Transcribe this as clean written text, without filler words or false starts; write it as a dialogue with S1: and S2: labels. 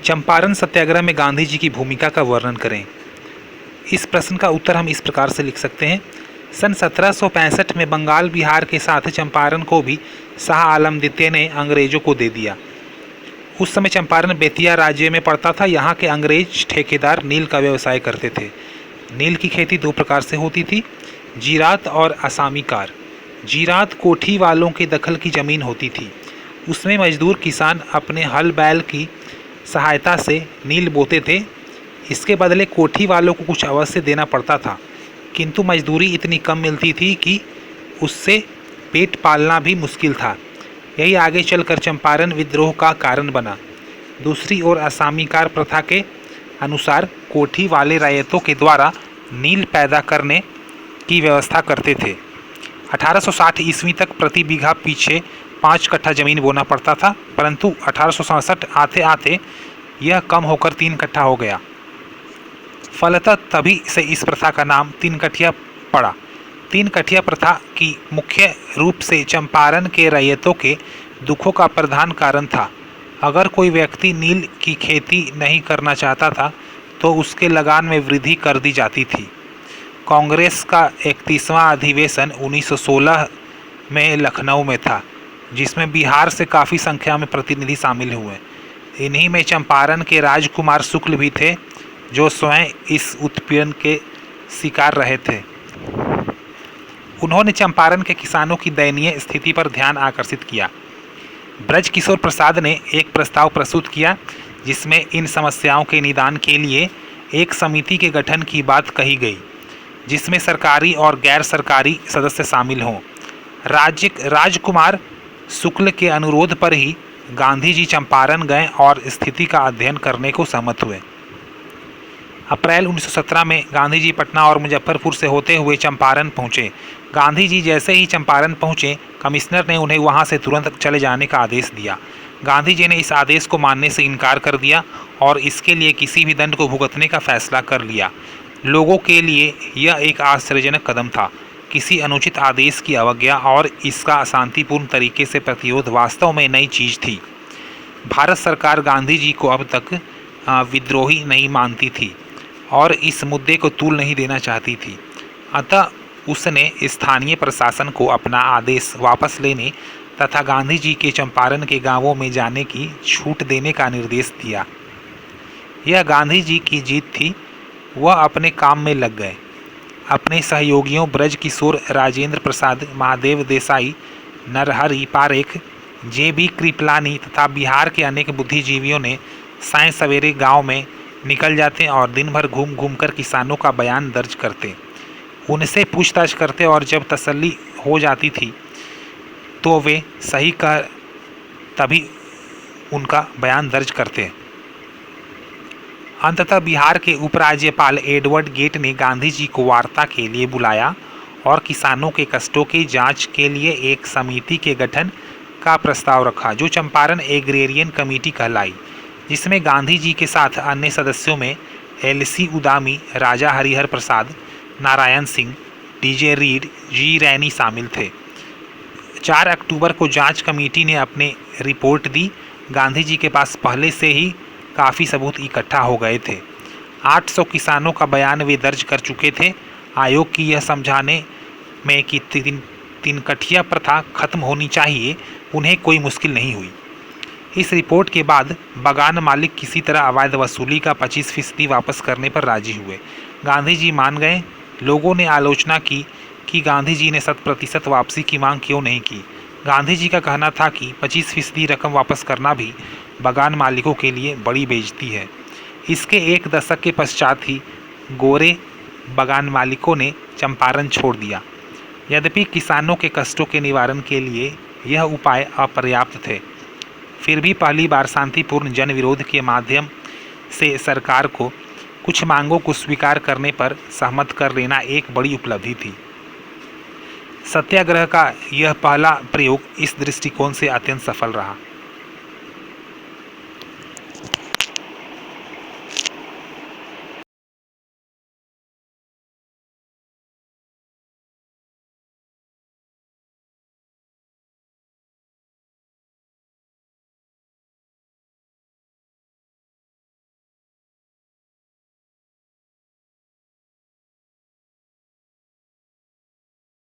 S1: चंपारण सत्याग्रह में गांधी जी की भूमिका का वर्णन करें। इस प्रश्न का उत्तर हम इस प्रकार से लिख सकते हैं। सन 1765 में बंगाल बिहार के साथ चंपारण को भी शाह आलम द्वितीय ने अंग्रेजों को दे दिया। उस समय चंपारण बेतिया राज्य में पड़ता था। यहाँ के अंग्रेज ठेकेदार नील का व्यवसाय करते थे। नील की खेती दो प्रकार से होती थी, जीरात और असामी कार। जीरात कोठी वालों के दखल की ज़मीन होती थी। उसमें मजदूर किसान अपने हल बैल की सहायता से नील बोते थे। इसके बदले कोठी वालों को कुछ अवश्य देना पड़ता था, किंतु मजदूरी इतनी कम मिलती थी कि उससे पेट पालना भी मुश्किल था। यही आगे चलकर चंपारण विद्रोह का कारण बना। दूसरी ओर असामी कार प्रथा के अनुसार कोठी वाले रैयतों के द्वारा नील पैदा करने की व्यवस्था करते थे। 1860 ईस्वी तक प्रति बीघा पीछे 5 कट्ठा जमीन बोना पड़ता था, परंतु 1867 आते आते यह कम होकर 3 कट्ठा हो गया। फलतः तभी से इस प्रथा का नाम 3 कठिया पड़ा। 3 कठिया प्रथा की मुख्य रूप से चंपारण के रैयतों के दुखों का प्रधान कारण था। अगर कोई व्यक्ति नील की खेती नहीं करना चाहता था तो उसके लगान में वृद्धि कर दी जाती थी। कांग्रेस का 31वां अधिवेशन 1916 में लखनऊ में था, जिसमें बिहार से काफ़ी संख्या में प्रतिनिधि शामिल हुए। इन्हीं में चंपारण के राजकुमार शुक्ल भी थे, जो स्वयं इस उत्पीड़न के शिकार रहे थे। उन्होंने चंपारण के किसानों की दयनीय स्थिति पर ध्यान आकर्षित किया। ब्रज किशोर प्रसाद ने एक प्रस्ताव प्रस्तुत किया, जिसमें इन समस्याओं के निदान के लिए एक समिति के गठन की बात कही गई, जिसमें सरकारी और गैर सरकारी सदस्य शामिल हों। राजकुमार शुक्ल के अनुरोध पर ही गांधी जी चंपारण गए और स्थिति का अध्ययन करने को सहमत हुए। अप्रैल 1917 में गांधी जी पटना और मुजफ्फरपुर से होते हुए चंपारण पहुंचे। गांधी जी जैसे ही चंपारण पहुंचे, कमिश्नर ने उन्हें वहां से तुरंत चले जाने का आदेश दिया। गांधी जी ने इस आदेश को मानने से इनकार कर दिया और इसके लिए किसी भी दंड को भुगतने का फैसला कर लिया। लोगों के लिए यह एक आश्चर्यजनक कदम था। किसी अनुचित आदेश की अवज्ञा और इसका शांतिपूर्ण तरीके से प्रतिरोध वास्तव में नई चीज़ थी। भारत सरकार गांधी जी को अब तक विद्रोही नहीं मानती थी और इस मुद्दे को तूल नहीं देना चाहती थी। अतः उसने स्थानीय प्रशासन को अपना आदेश वापस लेने तथा गांधी जी के चंपारण के गांवों में जाने की छूट देने का निर्देश दिया। यह गांधी जी की जीत थी। वह अपने काम में लग गए। अपने सहयोगियों ब्रज किशोर, राजेंद्र प्रसाद, महादेव देसाई, नरहरि पारेख, जे.बी. कृपलानी तथा बिहार के अनेक बुद्धिजीवियों ने साय सवेरे गांव में निकल जाते और दिन भर घूम घूम कर किसानों का बयान दर्ज करते, उनसे पूछताछ करते और जब तसल्ली हो जाती थी तो वे सही कह तभी उनका बयान दर्ज करते। अंततः बिहार के उपराज्यपाल एडवर्ड गेट ने गांधी जी को वार्ता के लिए बुलाया और किसानों के कष्टों की जांच के लिए एक समिति के गठन का प्रस्ताव रखा, जो चंपारण एग्रेरियन कमेटी कहलाई, जिसमें गांधी जी के साथ अन्य सदस्यों में एल.सी. उदामी, राजा हरिहर प्रसाद, नारायण सिंह, डी.जे. रीड, जी. रैनी शामिल थे। 4 अक्टूबर को जांच कमेटी ने अपनी रिपोर्ट दी। गांधी जी के पास पहले से ही काफ़ी सबूत इकट्ठा हो गए थे। 800 किसानों का बयान वे दर्ज कर चुके थे। आयोग की यह समझाने में कि 3 कठिया प्रथा खत्म होनी चाहिए, उन्हें कोई मुश्किल नहीं हुई। इस रिपोर्ट के बाद बागान मालिक किसी तरह अवैध वसूली का 25% वापस करने पर राजी हुए। गांधी जी मान गए। लोगों ने आलोचना की कि गांधी जी ने 100% वापसी की मांग क्यों नहीं की। गांधी जी का कहना था कि 25% रकम वापस करना भी बागान मालिकों के लिए बड़ी बेइज्जती है। इसके 1 दशक के पश्चात ही गोरे बागान मालिकों ने चंपारण छोड़ दिया। यद्यपि किसानों के कष्टों के निवारण के लिए यह उपाय अपर्याप्त थे, फिर भी पहली बार शांतिपूर्ण जन विरोध के माध्यम से सरकार को कुछ मांगों को स्वीकार करने पर सहमत कर लेना एक बड़ी उपलब्धि थी। सत्याग्रह का यह पहला प्रयोग इस दृष्टिकोण से अत्यंत सफल रहा।